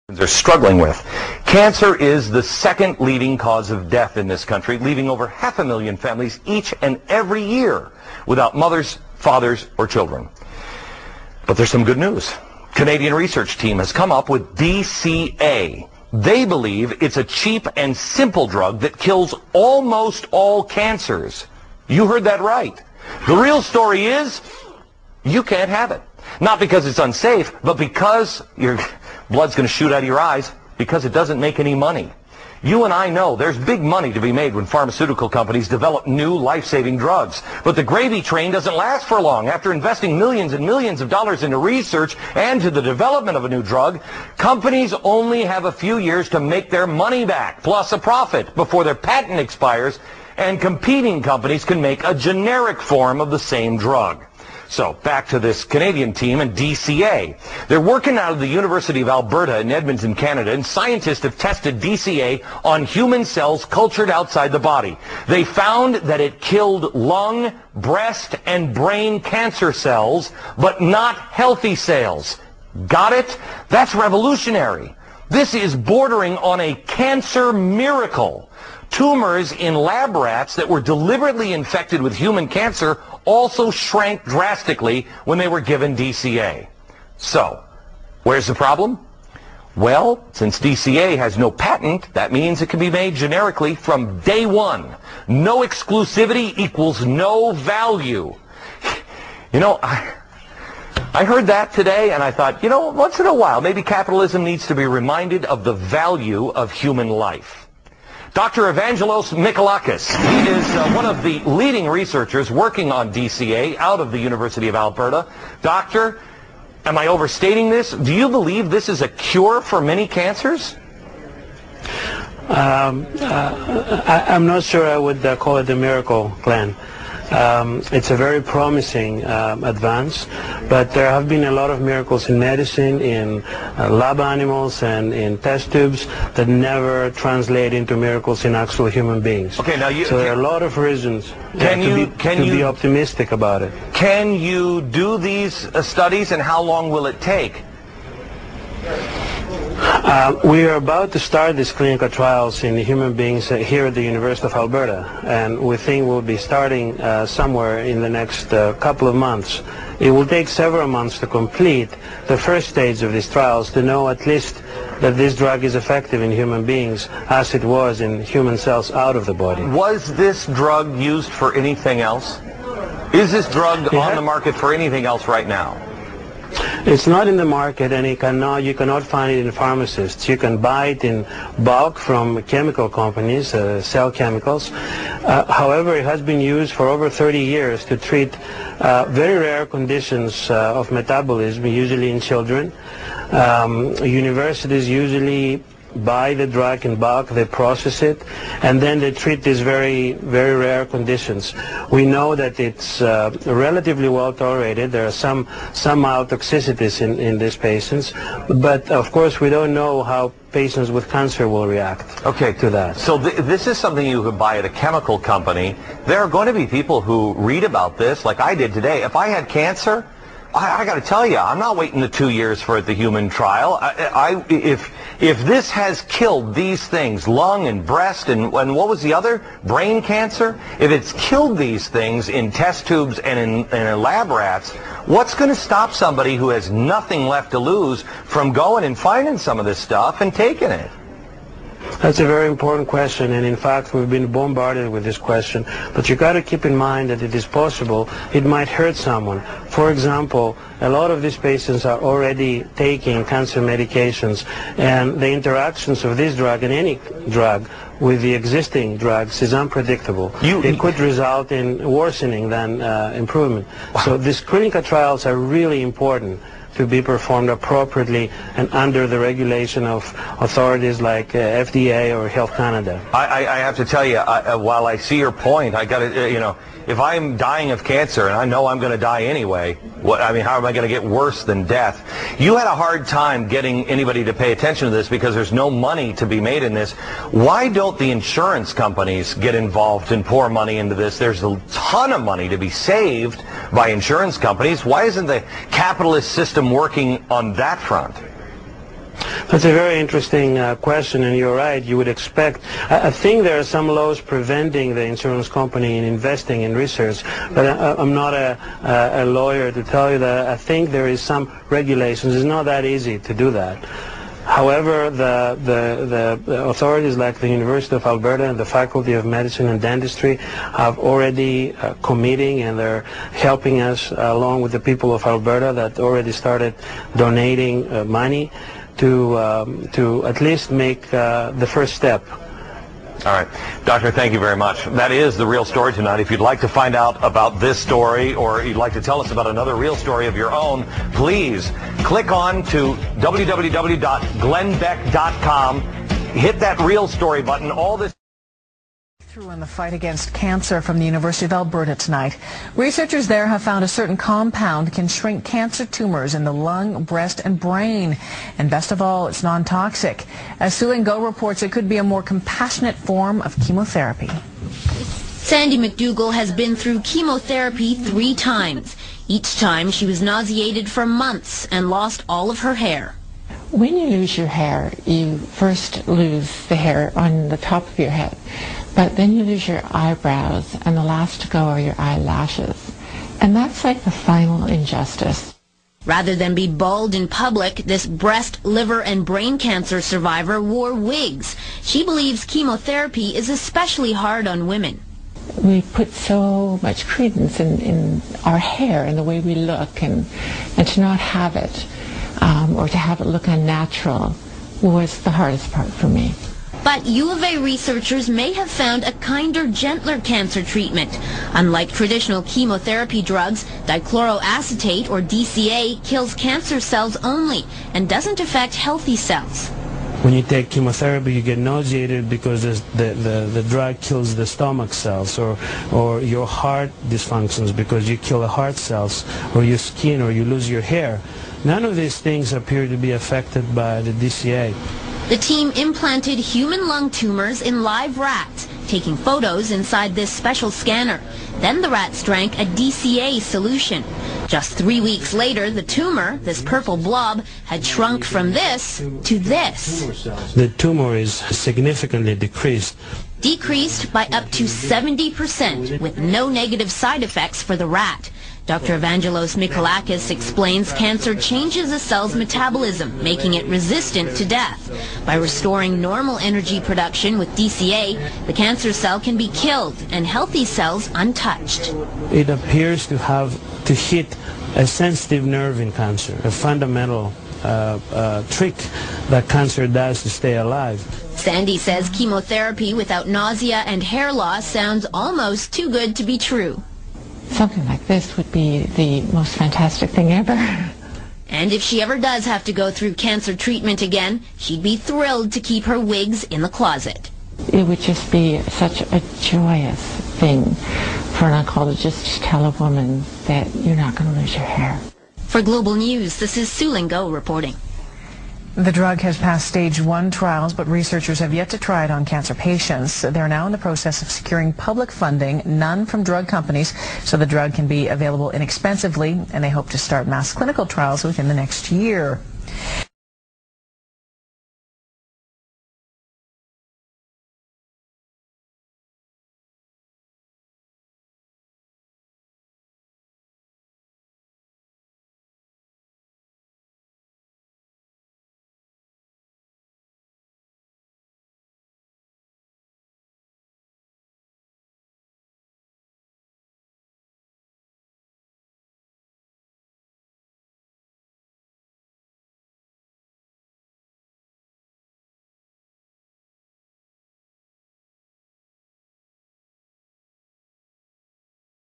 are struggling with. Cancer is the second leading cause of death in this country, leaving over 500,000 families each and every year without mothers, fathers, or children. But there's some good news. Canadian research team has come up with DCA. They believe it's a cheap and simple drug that kills almost all cancers. You heard that right. The real story is you can't have it. Not because it's unsafe, but because your blood's going to shoot out of your eyes, because it doesn't make any money. You and I know there's big money to be made when pharmaceutical companies develop new life-saving drugs. But the gravy train doesn't last for long. After investing millions and millions of dollars into research and to the development of a new drug, companies only have a few years to make their money back, plus a profit, before their patent expires, and competing companies can make a generic form of the same drug. So, back to this Canadian team and DCA. They're working out of the University of Alberta in Edmonton, Canada, and scientists have tested DCA on human cells cultured outside the body. They found that it killed lung, breast, and brain cancer cells, but not healthy cells. Got it? That's revolutionary. This is bordering on a cancer miracle. Tumors in lab rats that were deliberately infected with human cancer also shrank drastically when they were given DCA. So, where's the problem? Well, since DCA has no patent, that means it can be made generically from day one. No exclusivity equals no value. You know, I heard that today and I thought, you know, once in a while, maybe capitalism needs to be reminded of the value of human life. Dr. Evangelos Mikalakis, he is one of the leading researchers working on DCA out of the University of Alberta. Doctor, am I overstating this? Do you believe this is a cure for many cancers? I'm not sure I would call it a miracle, Glenn. It's a very promising advance, but there have been a lot of miracles in medicine, in lab animals and in test tubes that never translate into miracles in actual human beings. Okay, now so there are a lot of reasons to be optimistic about it. Can you do these studies, and how long will it take? We are about to start these clinical trials in human beings here at the University of Alberta, and we think we'll be starting somewhere in the next couple of months. It will take several months to complete the first stage of these trials to know at least that this drug is effective in human beings as it was in human cells out of the body. Was this drug used for anything else? Is this drug on the market for anything else right now? It's not in the market, and you cannot find it in pharmacists. You can buy it in bulk from chemical companies, cell chemicals. However, it has been used for over 30 years to treat very rare conditions of metabolism, usually in children. Universities usually buy the drug in bulk, they process it, and then they treat these very, very rare conditions. We know that it's relatively well tolerated. There are some mild toxicities in these patients, but of course we don't know how patients with cancer will react to that. So this is something you could buy at a chemical company. There are going to be people who read about this, like I did today. If I had cancer, I got to tell you, I'm not waiting the 2 years for the human trial. If this has killed these things, lung and breast and what was the other? Brain cancer? If it's killed these things in test tubes and in lab rats, what's going to stop somebody who has nothing left to lose from going and finding some of this stuff and taking it? That's a very important question, and in fact we've been bombarded with this question. But you got to keep in mind that it is possible it might hurt someone. For example, a lot of these patients are already taking cancer medications, and the interactions of this drug and any drug with the existing drugs is unpredictable. It could result in worsening than improvement. So these clinical trials are really important to be performed appropriately and under the regulation of authorities like FDA or Health Canada. I have to tell you, while I see your point, I got to, you know, if I'm dying of cancer and I know I'm going to die anyway, how am I going to get worse than death? You had a hard time getting anybody to pay attention to this because there's no money to be made in this. Why don't the insurance companies get involved and pour money into this? There's a ton of money to be saved by insurance companies. Why isn't the capitalist system working on that front? That's a very interesting question, and you're right. You would expect. I think there are some laws preventing the insurance company in investing in research, but I'm not a lawyer to tell you that. I think there is some regulations. It's not that easy to do that. However, the authorities like the University of Alberta and the Faculty of Medicine and Dentistry have already committing, and they're helping us along with the people of Alberta that already started donating money to at least make the first step. All right. Doctor, thank you very much. That is the real story tonight. If you'd like to find out about this story, or you'd like to tell us about another real story of your own, please click on to www.glennbeck.com. Hit that real story button. All this Through in the fight against cancer from the University of Alberta tonight. Researchers there have found a certain compound can shrink cancer tumors in the lung, breast, and brain. And best of all, it's non-toxic. As Sue and Go reports, it could be a more compassionate form of chemotherapy. Sandy McDougall has been through chemotherapy 3 times. Each time she was nauseated for months and lost all of her hair. When you lose your hair, you first lose the hair on the top of your head. But then you lose your eyebrows, and the last to go are your eyelashes. And that's like the final injustice. Rather than be bald in public, this breast, liver, and brain cancer survivor wore wigs. She believes chemotherapy is especially hard on women. We put so much credence in our hair and the way we look, and to not have it, or to have it look unnatural, was the hardest part for me. But U of A researchers may have found a kinder, gentler cancer treatment. Unlike traditional chemotherapy drugs, dichloroacetate, or DCA, kills cancer cells only and doesn't affect healthy cells. When you take chemotherapy, you get nauseated because the drug kills the stomach cells, or your heart dysfunctions because you kill the heart cells, or your skin, or you lose your hair. None of these things appear to be affected by the DCA. The team implanted human lung tumors in live rats, taking photos inside this special scanner. Then the rats drank a DCA solution. Just 3 weeks later, the tumor, this purple blob, had shrunk from this to this. The tumor is significantly decreased. Decreased by up to 70%, with no negative side effects for the rat. Dr. Evangelos Mikolakis explains cancer changes a cell's metabolism, making it resistant to death. By restoring normal energy production with DCA, the cancer cell can be killed and healthy cells untouched. It appears to hit a sensitive nerve in cancer, a fundamental trick that cancer does to stay alive. Sandy says chemotherapy without nausea and hair loss sounds almost too good to be true. Something like this would be the most fantastic thing ever. And if she ever does have to go through cancer treatment again, she'd be thrilled to keep her wigs in the closet. It would just be such a joyous thing for an oncologist to tell a woman that you're not going to lose your hair. For Global News, this is Sue Go reporting. The drug has passed stage 1 trials, but researchers have yet to try it on cancer patients. They're now in the process of securing public funding, none from drug companies, so the drug can be available inexpensively, and they hope to start mass clinical trials within the next year.